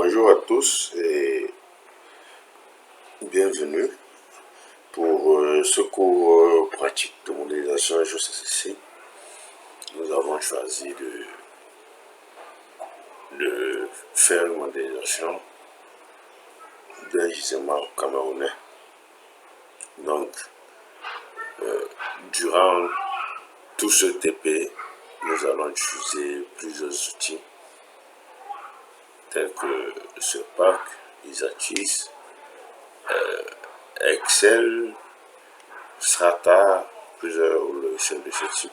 Bonjour à tous et bienvenue pour ce cours pratique de modélisation GeoCCC. Nous avons choisi de faire une modélisation d'un gisement camerounais. Donc, durant tout ce TP, nous allons utiliser plusieurs outils tels que SurPack, ISATIS, Excel, Strata, plusieurs logiciels de ce type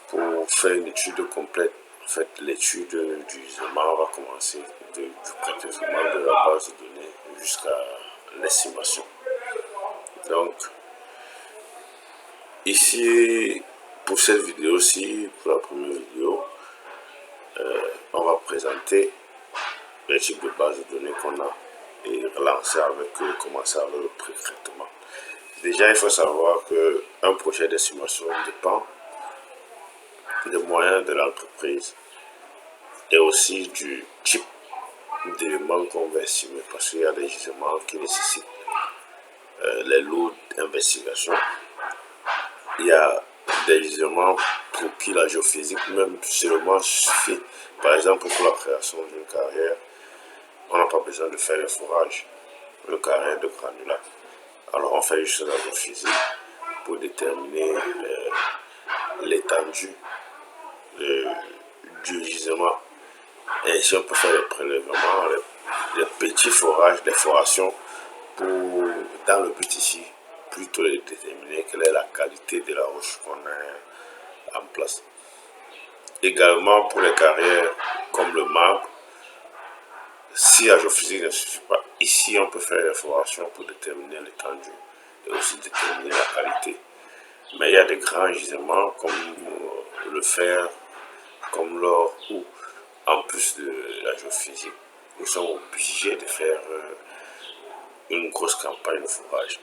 pour faire une étude complète. En fait, l'étude du gisement va commencer du prélèvement de la base de données jusqu'à l'estimation. Donc, ici, pour cette vidéo-ci, pour la première vidéo, on va présenter les types de bases de données qu'on a et commencer avec le pré-traitement. Déjà, il faut savoir qu'un projet d'estimation dépend des moyens de l'entreprise et aussi du type d'éléments qu'on va estimer, parce qu'il y a des gisements qui nécessitent les lots d'investigation. Il y a des gisements pour qui la géophysique même seulement suffit. Par exemple, pour la création d'une carrière, on n'a pas besoin de faire le forage, le carrière de granulat. Alors on fait juste la géophysique pour déterminer l'étendue du gisement. Et ici on peut faire les prélèvements, les petits forages, des forations dans le but ici plutôt de déterminer quelle est la qualité de la roche qu'on a en place. Également pour les carrières comme le marbre, si la géophysique ne suffit pas, ici on peut faire les forations pour déterminer l'étendue et aussi déterminer la qualité. Mais il y a des grands gisements comme le fer, comme l'or, où en plus de la géophysique, nous sommes obligés de faire une grosse campagne de forage.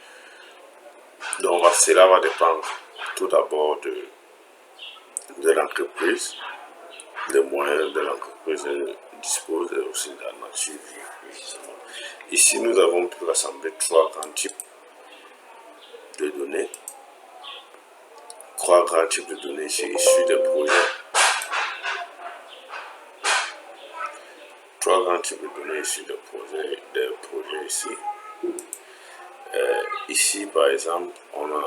Donc cela va dépendre tout d'abord de l'entreprise, des moyens de l'entreprise dispose et aussi de la nature du gisement. Ici, nous avons pu rassembler trois grands types de données. Trois grands types de données issus des projets. Trois grands types de données issus des projets ici. Ici, par exemple, on a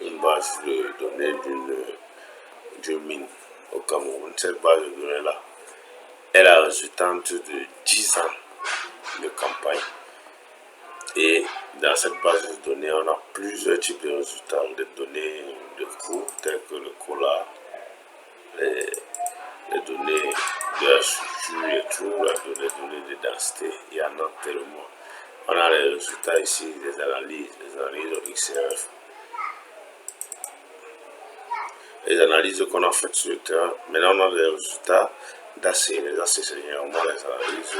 une base de données d'une mine au Cameroun. Cette base de données-là est la résultante de 10 ans de campagne. Et dans cette base de données, on a plusieurs types de résultats, des données de cours, tels que le cola, les données de la structure et tout, les données de densité. Il y en a tellement. On a les résultats ici, les analyses au XRF. Les analyses qu'on a faites sur le terrain. Maintenant, on a les résultats d'AC. Les AC, c'est généralement les analyses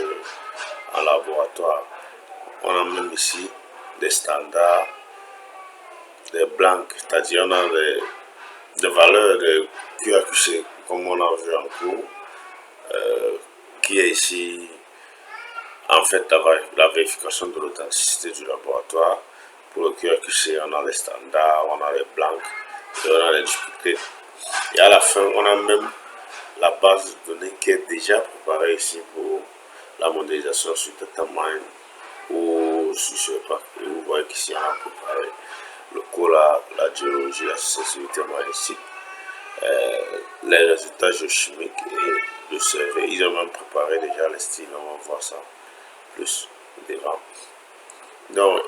en laboratoire. On a même ici des standards, des blancs, c'est-à-dire on a des valeurs de QAQC, comme on a vu en cours, qui est ici en fait la vérification de l'authenticité du laboratoire. Pour le QAQC, on a les standards, on a les blancs et on a les difficultés. Et à la fin, on a même la base de données qui est déjà préparée ici pour la modélisation sur DataMine ou sur SurPack. Et vous voyez qu'ici on a préparé le cola, la géologie, la sensibilité magnétique, les résultats géochimiques et le survey. Ils ont même préparé déjà les styles, on va voir ça plus devant. Donc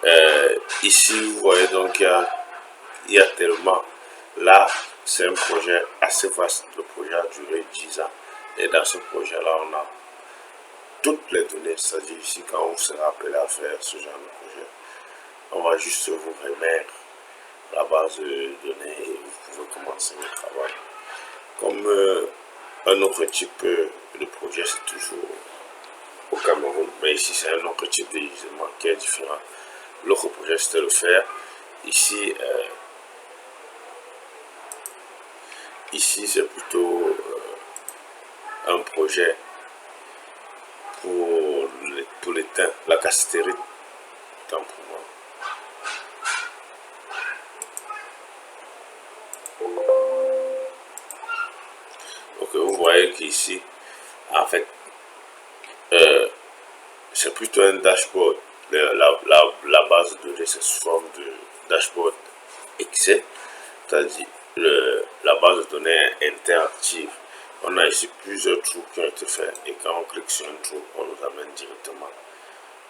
ici vous voyez donc il y a tellement. Là c'est un projet assez vaste, le projet a duré 10 ans et dans ce projet là on a toutes les données, c'est-à-dire ici quand on sera appelé à faire ce genre de projet, on va juste vous remettre la base de données et vous pouvez commencer le travail. Comme un autre type de projet, c'est toujours au Cameroun, mais ici c'est un autre type de gisement qui est différent. L'autre projet c'était le fer. Ici c'est plutôt un projet pour pour les teints, la cassitérite, tant pour moi. Donc vous voyez qu'ici, en fait, c'est plutôt un dashboard. La base de données, c'est sous forme de dashboard Excel, c'est-à-dire la base de données interactive. On a ici plusieurs trous qui ont été faits et quand on clique sur un trou, on nous amène directement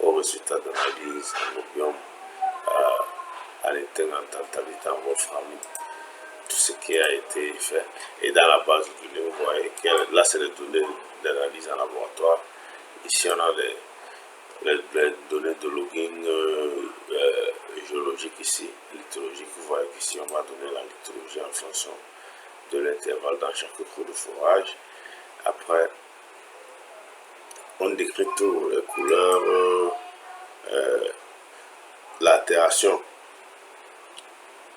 au résultat d'analyse en Nubium, à l'interentabilité en Wolfram, tout ce qui a été fait. Et dans la base de données, vous voyez que là, c'est les données d'analyse en laboratoire. Ici, on a les données de login géologique ici, liturgique. Vous voyez qu'ici, on va donner la liturgie en fonction de l'intervalle dans chaque trou de forage. Après, on décrit tout, les couleurs, l'altération.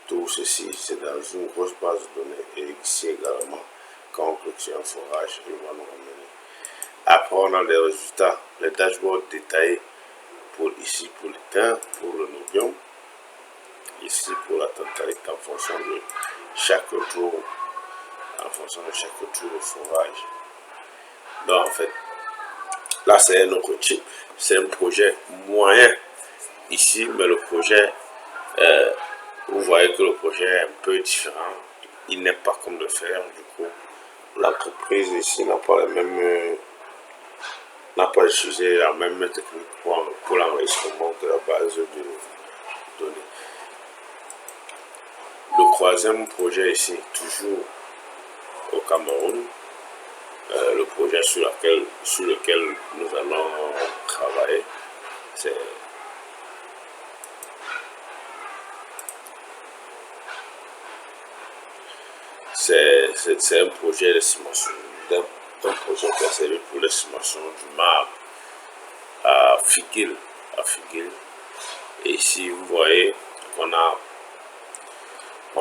Tout ceci, c'est dans une grosse base de données. Et ici également, quand on clique sur un forage, il va nous ramener. Après, on a les résultats, les dashboards détaillés pour ici, pour les teints, pour le Nubium. Ici, pour la totalité en fonction de chaque tour, de forage. Donc, en fait, là, c'est un autre type. C'est un projet moyen ici, mais le projet, vous voyez que le projet est un peu différent. Il n'est pas comme le faire. Du coup, l'entreprise ici n'a pas utilisé la même technique pour l'enregistrement de la base de données. Le troisième projet ici, toujours au Cameroun, le projet sur lequel nous allons travailler, c'est un projet d'estimation, d'un projet qui a servi pour l'estimation du marbre à Figuil. Et ici, vous voyez qu'on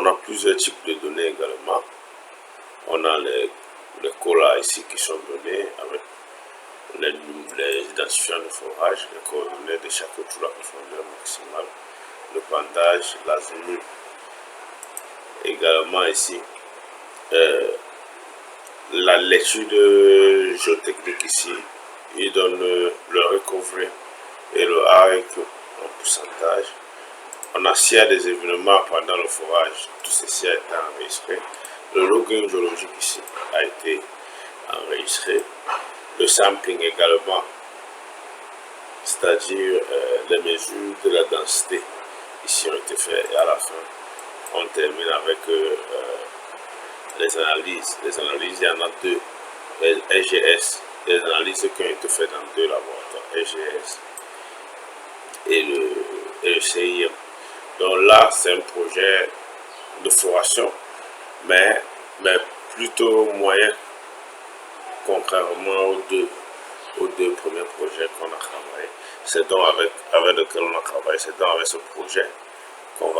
a plusieurs types de données également. On a les colas ici qui sont donnés avec les identifiants de forage, les coordonnées de chaque trou, la profondeur maximale, le bandage, l'azimut. Également ici, la lecture de géotechnique ici, il donne le recovery et le ARQ en pourcentage. On a s'il y a des événements pendant le forage, tout ceci a été enregistré. Le login géologique ici a été enregistré. Le sampling également, c'est-à-dire les mesures de la densité ici ont été faites et à la fin, on termine avec les analyses. Les analyses, il y en a deux. Les EGS, les analyses qui ont été faites dans deux laboratoires, EGS et le CIM. Donc là, c'est un projet de foration, mais plutôt moyen, contrairement aux deux premiers projets qu'on a travaillé. C'est donc avec lequel on a travaillé, c'est donc avec ce projet qu'on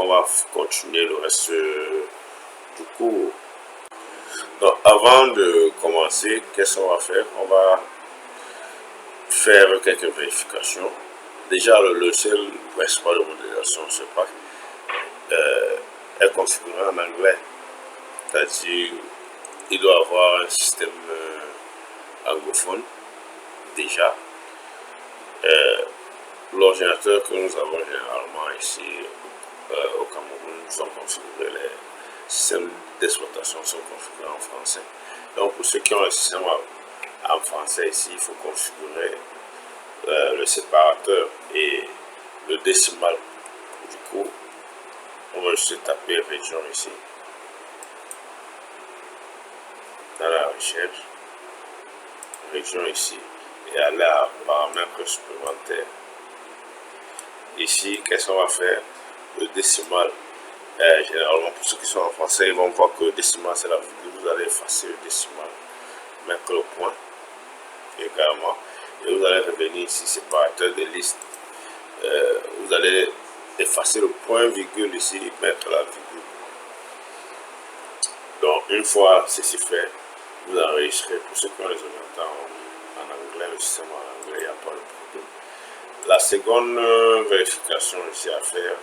va continuer le reste du cours. Donc avant de commencer, qu'est-ce qu'on va faire? On va faire quelques vérifications. Déjà, le logiciel principal de modélisation, je sais pas, est configuré en anglais. C'est-à-dire, il doit avoir un système anglophone déjà. L'ordinateur que nous avons généralement ici au Cameroun sont configurés, les systèmes d'exploitation sont configurés en français. Donc pour ceux qui ont un système en français ici, il faut configurer le séparateur et le décimal. Du coup, on va juste taper région ici, dans la recherche, région ici, et aller à paramètres supplémentaires. Ici, qu'est-ce qu'on va faire? Le décimal. Généralement, pour ceux qui sont en français, ils vont voir que le décimal, c'est la virgule. Vous allez effacer le décimal, mettre le point également. Et vous allez revenir ici, séparateur des listes. Vous allez effacer le point virgule ici, mettre la virgule. Donc, une fois ceci fait, vous enregistrez. Pour ceux qui ont les ordinateurs en anglais, le système en anglais, il n'y a pas de problème. La seconde vérification ici à faire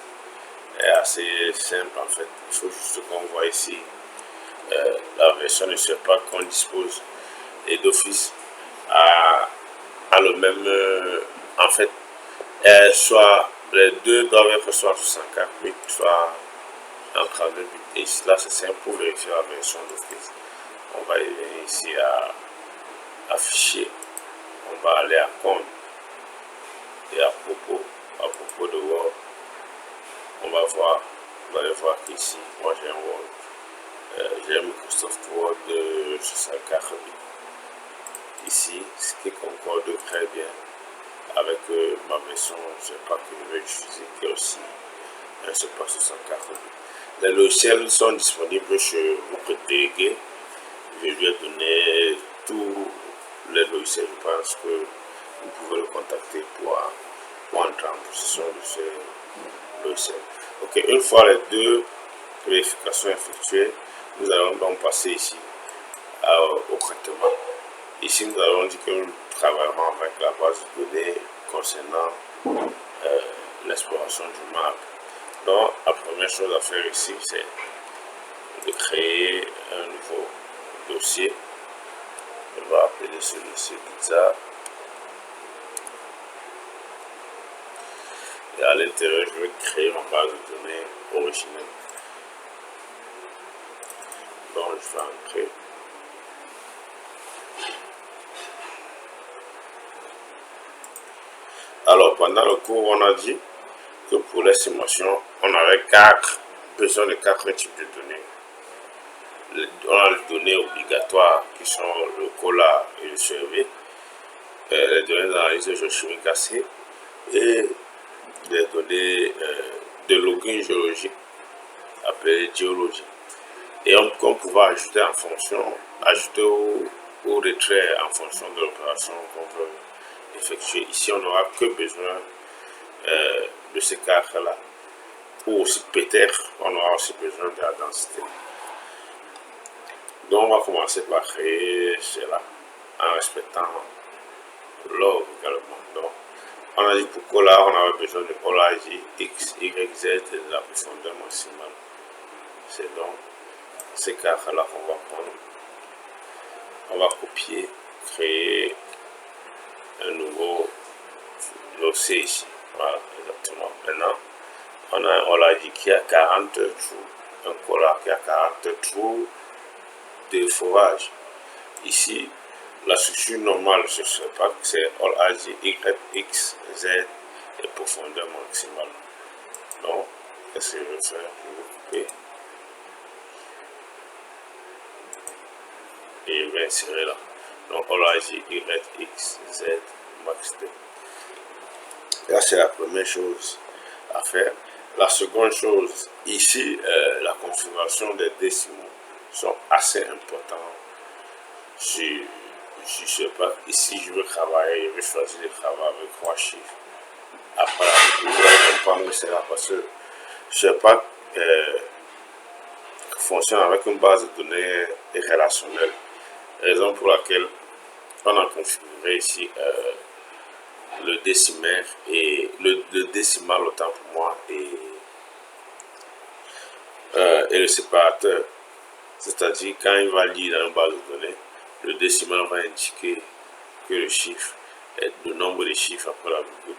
est assez simple en fait. Il faut juste qu'on voit ici la version ne sait pas qu'on dispose et d'office à le même en fait soit les deux doivent être soit 64 bits soit en 32 bits et là c'est simple pour vérifier la version d'office. On va y venir ici à afficher, on va aller à compte et à propos de Word, on va voir, vous allez voir qu'ici moi j'ai un Word, j'ai un Microsoft Word de 64 bits ici, ce qui concorde très bien avec ma version, je sais pas que je vais utiliser, qui est aussi un support 64 bits. Les logiciels sont disponibles chez votre délégué. Je lui ai donné tous les logiciels. Je pense que vous pouvez le contacter pour entrer en possession de ces logiciels. Ok, une fois les deux vérifications effectuées, nous allons donc passer ici au traitement. Ici, nous allons dire que nous travaillerons avec la base de données concernant l'exploration du map. Donc, la première chose à faire ici, c'est de créer un nouveau dossier. On va appeler ce dossier pizza. Et à l'intérieur, je vais créer ma base de données originelle. Donc, je vais entrer. Alors, pendant le cours, on a dit que pour l'estimation, on avait besoin de 4 types de données. On a les données obligatoires qui sont le COLA et le survey, les données d'analyse géochimique AC et les données de login géologique appelées géologie. Et on pouvait ajouter en fonction, ajouter ou retrait en fonction de l'opération qu'on veut effectuer. Ici, on n'aura que besoin de ces cartes-là. Ou aussi peut-être, on aura aussi besoin de la densité. Donc, on va commencer par créer cela en respectant l'ordre également. Donc, on a dit pour Cola, on avait besoin de Cola X, Y, Z et de la profondeur maximale. C'est donc ces cartes-là qu'on va prendre. On va copier, créer un nouveau dossier ici. Voilà, exactement. Maintenant, on a un Olaji qui a 40 trous, un Cola qui a 40 trous de fourrage. Ici, la structure normale sur ce pack, c'est Olaji Y, X, Z et profondeur maximale. Donc, qu'est-ce que je vais faire? Je vais couper. Et je vais insérer là. Donc, Olaji Y, X, Z, max 2. Là, c'est la première chose à faire. La seconde chose, ici, la configuration des décimaux sont assez importants sur ce pack. Ici, je veux travailler, je vais choisir de travailler avec 3 chiffres. Après, vous allez comprendre que c'est là parce que ce pack fonctionne avec une base de données relationnelle. Raison pour laquelle on a configuré ici le décimaire et le décimal autant pour moi et le séparateur. C'est-à-dire quand il va lire dans une base de données, le décimal va indiquer que le chiffre est le nombre de chiffres après la virgule.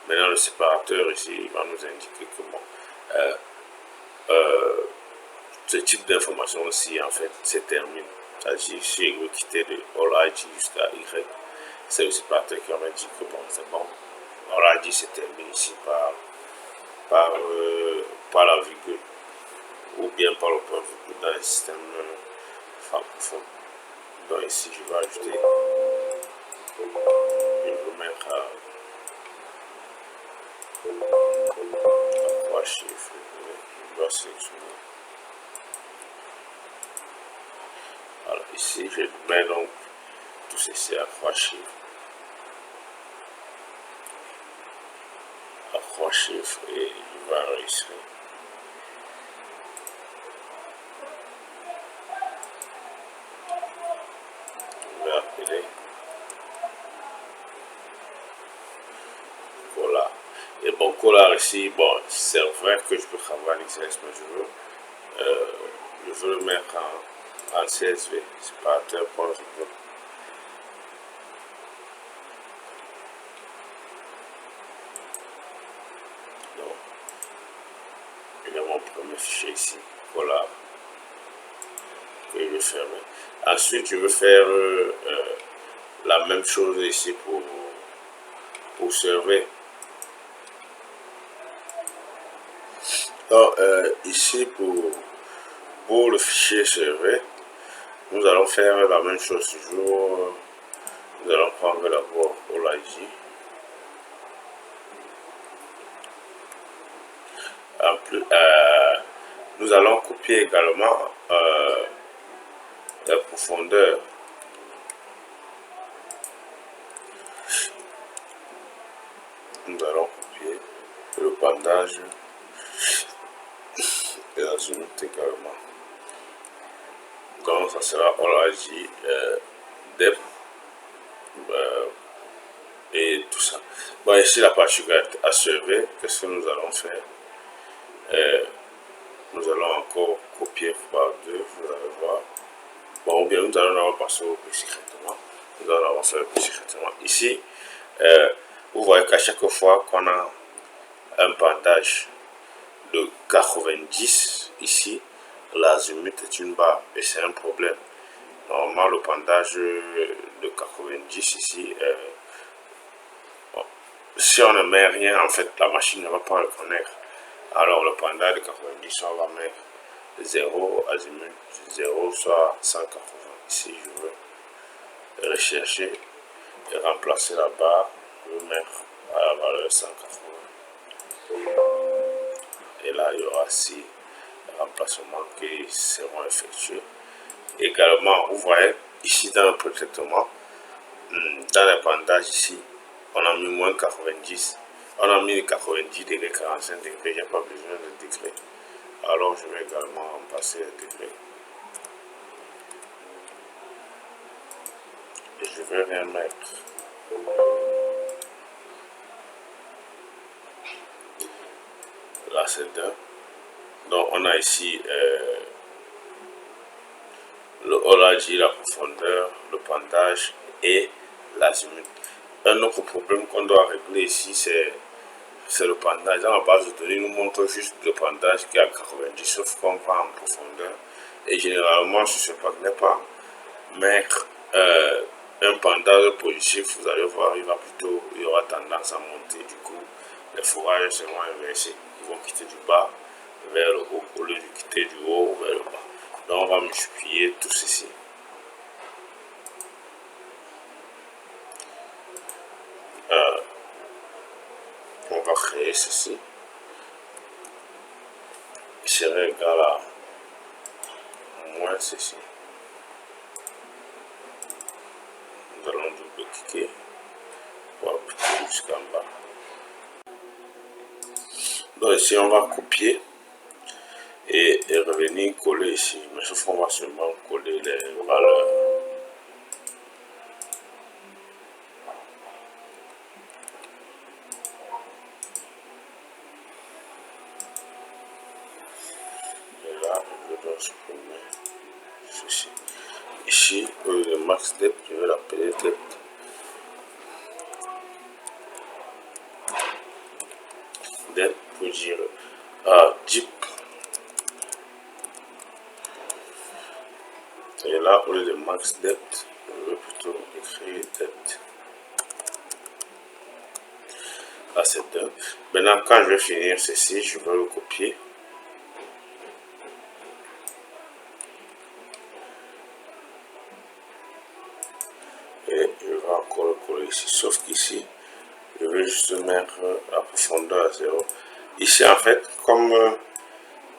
Maintenant le séparateur ici va nous indiquer que bon, ce type d'information aussi en fait se termine. C'est-à-dire si je veux quitter de Olaji jusqu'à Y, c'est le séparateur qui va me dire que bon c'est bon. Olaji se termine ici par la virgule ou bien par le point virgule dans le système francophone. Donc ici je vais ajouter, je vais mettre à 3 chiffres, je dois sélectionner. Alors ici je mets donc tout ceci à 3 chiffres. À 3 chiffres et je vais enregistrer. collage ici, bon, c'est vrai que je peux travailler en XLS, mais je veux le mettre en CSV, c'est pas à tel point je veux. Donc, il y a mon premier fichier ici, collage, que je vais fermer. Ensuite, je veux faire la même chose ici pour server. Donc, ici, pour le fichier server, nous allons faire la même chose toujours. Nous allons prendre d'abord OLAJ. En plus, nous allons copier également la profondeur. Nous allons copier le bandage et la zoomote également. Donc ça sera OLAJ, depth et tout ça. Bon, ici la particularité à server, qu'est-ce que nous allons faire? Nous allons encore copier par deux, vous allez voir. Bon, ou bien nous allons avoir passer au plus secrètement. Nous allons avoir fait le plus secrètement. Ici, vous voyez qu'à chaque fois qu'on a un bandage de 90, ici, l'azimut est une barre et c'est un problème. Normalement, le bandage de 90 ici, bon, si on ne met rien, en fait, la machine ne va pas reconnaître. Alors, le bandage de 90, on va mettre 0, azimut 0, soit 180. Ici, je veux rechercher et remplacer la barre, je vais mettre à la valeur 180. Et là, il y aura 6 remplacements qui seront effectués. Également, vous voyez, ici dans le traitement, dans les bandages ici, on a mis moins 90. On a mis 90 degrés, 45 degrés, il n'y a pas besoin de degrés. Alors, je vais également remplacer les degrés. Et je vais rien mettre. Là, c'est 2. Donc, on a ici le OLAJ, la profondeur, le bandage et l'azimut. Un autre problème qu'on doit régler ici, c'est le bandage. Dans la base de données, nous montre juste le bandage qui est à 90, sauf qu'on va en profondeur. Et généralement, sur ce pack n'est pas mettre un bandage positif, vous allez voir, il y aura tendance à monter. Du coup, les fourrages seront inversés. Ils vont quitter du bas vers le haut au lieu de quitter du haut vers le bas. Donc, on va multiplier tout ceci. On va créer ceci. Il serait égal à moins ceci. Nous allons double-cliquer pour appliquer jusqu'en bas. Donc ici, on va copier et revenir coller ici. Mais sauf qu'on va seulement coller les valeurs. Et là, je dois supprimer ceci. Ici, le max depth, je vais l'appeler depth. Depth pour dire deep. Et là, au lieu de max depth, je vais plutôt écrire depth. Là, c'est 2. Maintenant, quand je vais finir ceci, je vais le copier. Et je vais encore le coller ici. Sauf qu'ici, je vais juste mettre la profondeur à 0. Ici, en fait, comme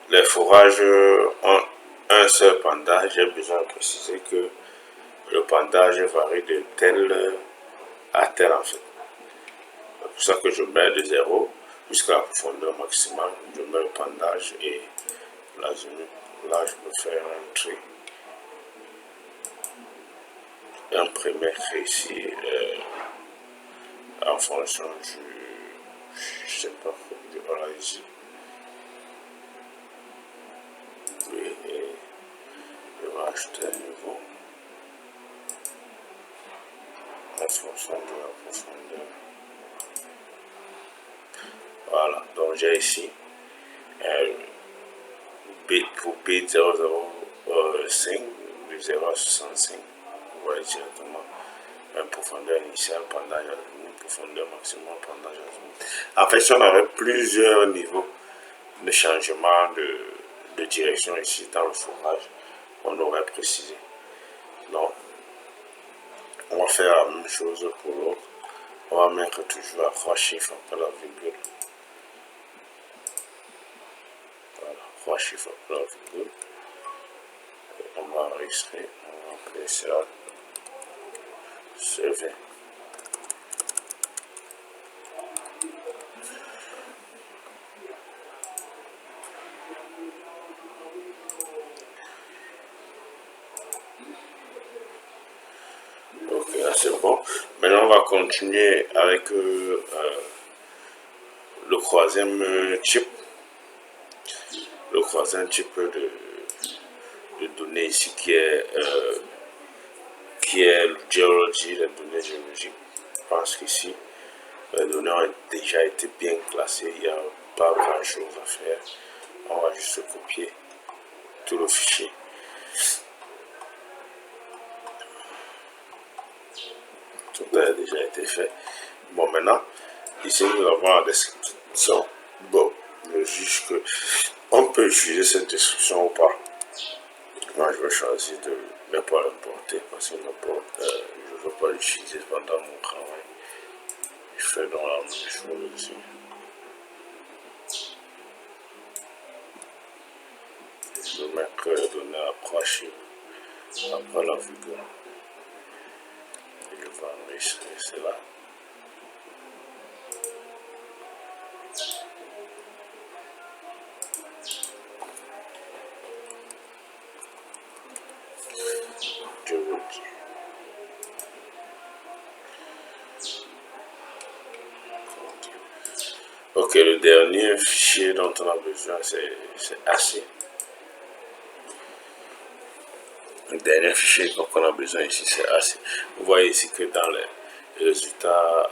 les fourrages ont un seul bandage, j'ai besoin de préciser que le bandage varie de tel à tel, en fait. C'est pour ça que je mets de 0 jusqu'à la profondeur maximale. Je mets le bandage et l'azimut. Là, je peux faire un tri. Imprimer ici en fonction Je sais pas, voilà ici. Oui, et je vais ajouter un niveau en fonction de la profondeur. Voilà, donc j'ai ici pour B005, de 0 à 65, vous voyez directement une profondeur initiale pendant une profondeur maximale pendant En fait, si on avait plusieurs niveaux de changement de direction ici dans le forage, on aurait précisé. Donc, on va faire la même chose pour l'autre. On va mettre toujours à 3 chiffres après la virgule. Voilà, 3 chiffres après la virgule. Et on va enregistrer, on va appeler ça CV. Ok, là c'est bon. Maintenant on va continuer avec le troisième type. Le troisième type de données ici qui est le géologie, les données géologiques. Je pense qu'ici, les données ont déjà été bien classées, il n'y a pas grand chose à faire. On va juste copier tout le fichier. Tout a déjà été fait. Bon, maintenant, ici nous avons la description. Bon, je juge que on peut utiliser cette description ou pas. Moi, je vais choisir de ne pas l'importer parce que je ne veux pas l'utiliser pendant mon travail. Je fais donc la même chose ici. Je vais mettre les données à 3 chiffres après la virgule. Et je vais enregistrer cela. Je vous dis. Ok, le dernier fichier dont on a besoin, c'est AC. Le dernier fichier qu'on a besoin ici, c'est AC. Vous voyez ici que dans les résultats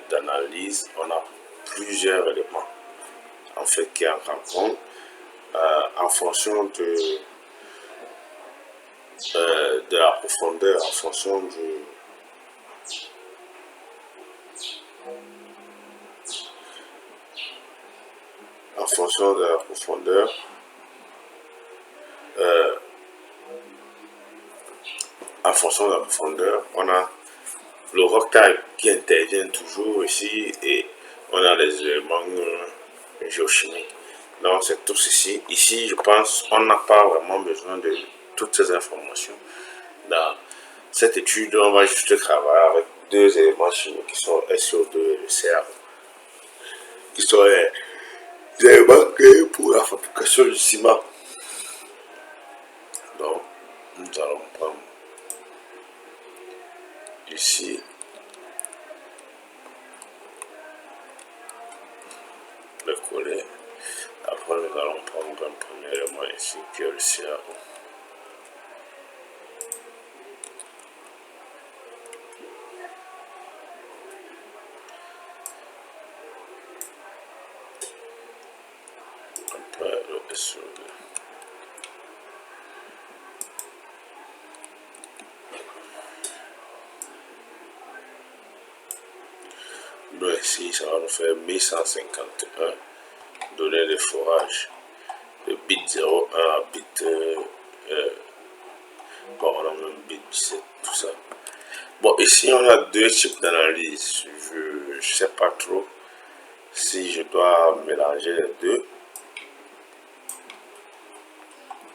d'analyse, on a plusieurs éléments en fait qui entrent en compte en fonction de la profondeur, en fonction de la profondeur. En fonction de la profondeur, on a le rock type qui intervient toujours ici et on a les éléments géochimiques. Donc c'est tout ceci. Ici, je pense on n'a pas vraiment besoin de toutes ces informations. Dans cette étude, on va juste travailler avec deux éléments chimiques qui sont SO2 et le CaO, qui sont les éléments créés pour la fabrication du ciment. Donc, nous allons prendre ici le coller. Après, nous allons prendre un premier élément ici qui est le CaO. Après, le SO2. Donc ici, ça va nous faire 1151 données de forage de bit 01 à bit bon, on a même bit 17, tout ça. Bon, ici on a deux types d'analyse. Je ne sais pas trop si je dois mélanger les deux.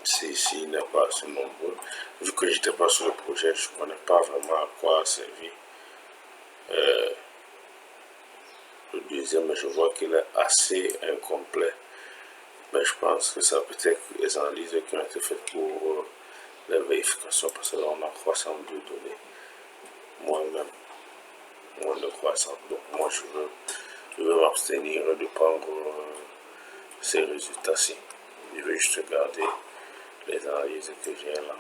Si ici il n'est pas assez nombreux. Vu que je n'étais pas sur le projet, je ne connais pas vraiment à quoi servir le deuxième, mais je vois qu'il est assez incomplet. Mais je pense que ça peut être les analyses qui ont été faites pour la vérification, parce que là on a 302 données. Moi-même, moins de 300. Donc moi je veux je vais m'abstenir de prendre ces résultats-ci. Je vais juste regarder les analyses que j'ai là.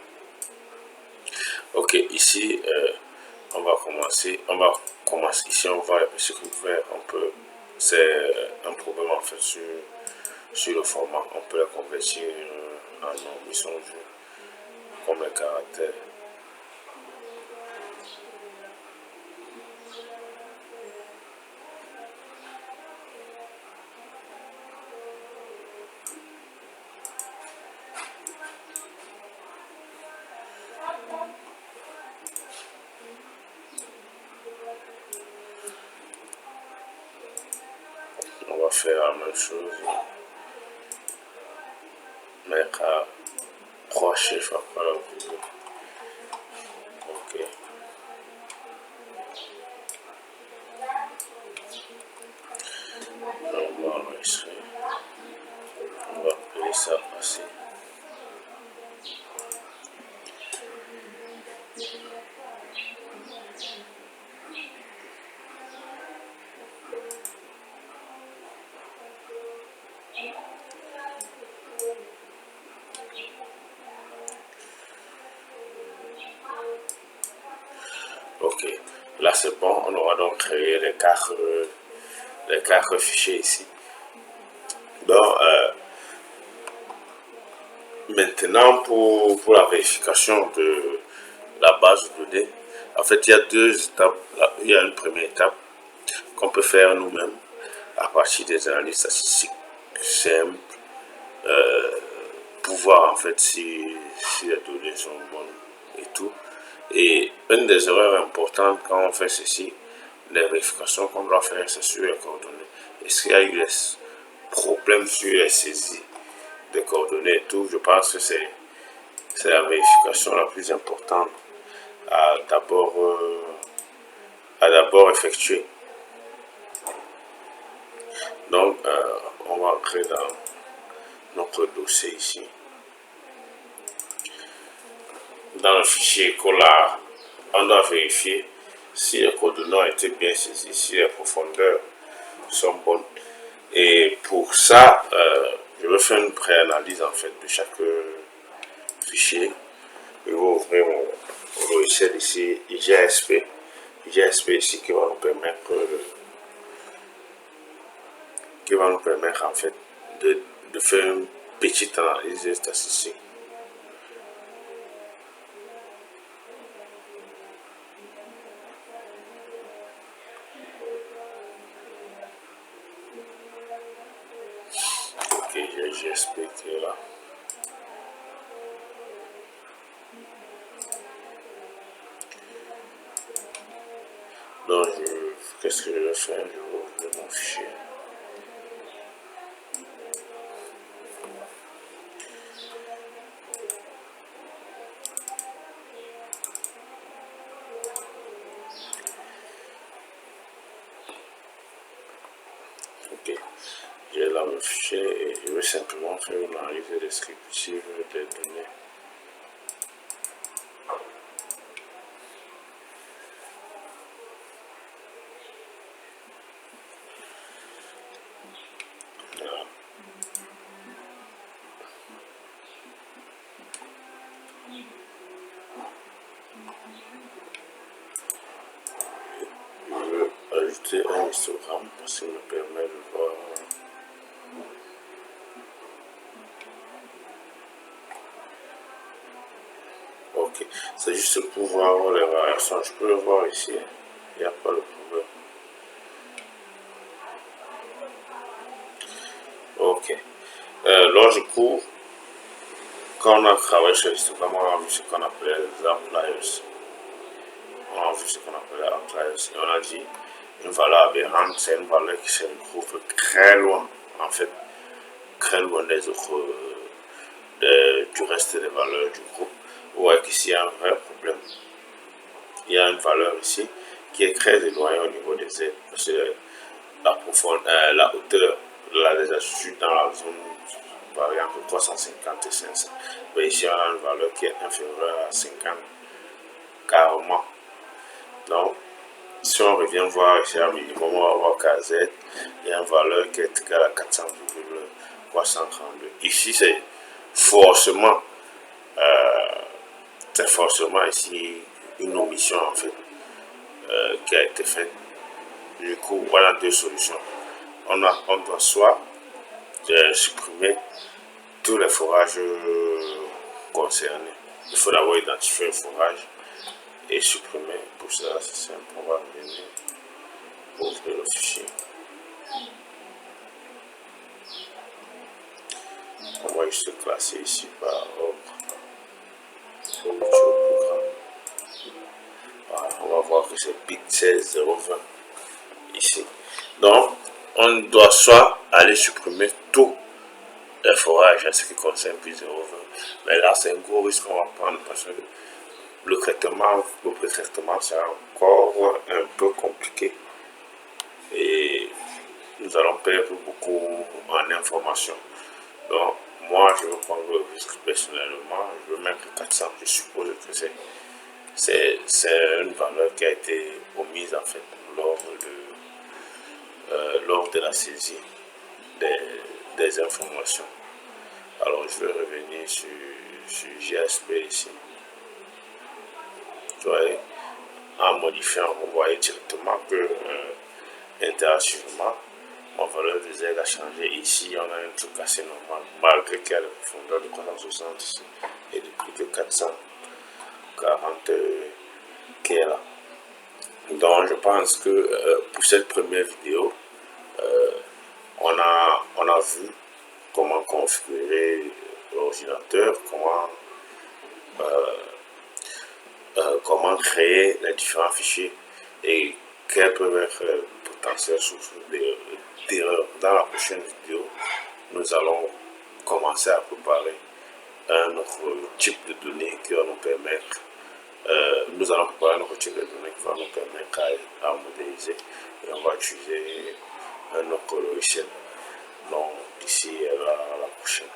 Ok, ici, on va commencer. Ici, on va ce que vous faire. C'est un problème en fait sur le format. On peut la convertir en nom. Ils sont vus comme les caractères. On va faire la même chose, mettre à 3 chiffres après la vidéo. Ok. On va enregistrer. On va appeler ça passer. Ok, là c'est bon, on aura donc créé les 4 fichiers ici. Donc, maintenant pour la vérification de la base de données, en fait il y a 2 étapes. Il y a une première étape qu'on peut faire nous-mêmes à partir des analyses statistiques simples, pour voir en fait si les données sont bonnes et tout. Et une des erreurs importantes quand on fait ceci, les vérifications qu'on doit faire, c'est sur les coordonnées. Est-ce qu'il y a eu des problèmes sur les saisies des coordonnées et tout? Je pense que c'est la vérification la plus importante à d'abord effectuer. Donc, on va entrer dans notre dossier ici. Dans le fichier Collar, on doit vérifier si les coordonnées ont été bien saisies, si les profondeurs sont bonnes. Et pour ça, je vais faire une préanalyse en fait de chaque fichier. Je vais ouvrir mon logiciel ici, IGSP. IGSP ici qui va nous permettre en fait de faire une petite analyse statistique. Ok, j'ai IGSP qui est là. Donc, qu'est-ce que je vais faire? Je vais ouvrir mon fichier. Ok, j'ai là mon fichier et je vais simplement faire une analyse descriptive des données. Voilà. Je vais ajouter un histogramme parce qu'il me permet de voir. Ok, c'est juste pour voir les variations. Je peux le voir ici, il n'y a pas de problème. Ok, là je cours. Quand on a travaillé sur l'histogramme, on a vu ce qu'on appelait les outliers. On a vu ce qu'on appelait outliers et on a dit une valeur aberrante, c'est une valeur qui se retrouve très loin, en fait, très loin des autres, du reste des valeurs du groupe. Vous voyez qu'ici il y a un vrai problème. Il y a une valeur ici qui est très éloignée au niveau des Z, parce que la hauteur des altitudes dans la zone varie entre 350 et 500. Mais ici on a une valeur qui est inférieure à 50 carrément. Donc Si on revient voir ici un minimum, on va voir KZ, il y a une valeur qui est égale à 400,332. Ici, c'est forcément ici une omission en fait qui a été faite. Du coup, voilà deux solutions. On doit soit supprimer tous les forages concernés. Il faut d'abord identifier le forage et supprimer. Pour cela, c'est simple. On va venir ouvrir le fichier. On va juste classer ici par ordre. Voilà, on va voir que c'est bit 16020 ici. Donc, on doit soit aller supprimer tout les forages en ce qui concerne bit 020. Mais là, c'est un gros risque qu'on va prendre parce que le pré-traitement sera encore un peu compliqué. Et nous allons perdre beaucoup en information. Donc, moi, je vais prendre le risque personnellement. Je vais mettre 400. Je suppose que c'est une valeur qui a été omise en fait lors de la saisie des informations. Alors, je vais revenir sur GSP ici. Vous voyez, en modifiant, vous voyez directement que intéressivement, ma valeur de Z a changé. Ici, on a un truc assez normal, malgré qu'il y a la profondeur de 360 ici et le prix de 440 qui est là. Donc, je pense que pour cette première vidéo, on a vu comment configurer l'ordinateur, comment créer les différents fichiers et quelles peuvent être les potentielles sources d'erreurs. Dans la prochaine vidéo, nous allons commencer à préparer un autre type de données qui va nous permettre, nous allons préparer un autre type de données qui va nous permettre à modéliser et on va utiliser un autre logiciel. Donc, d'ici à la prochaine.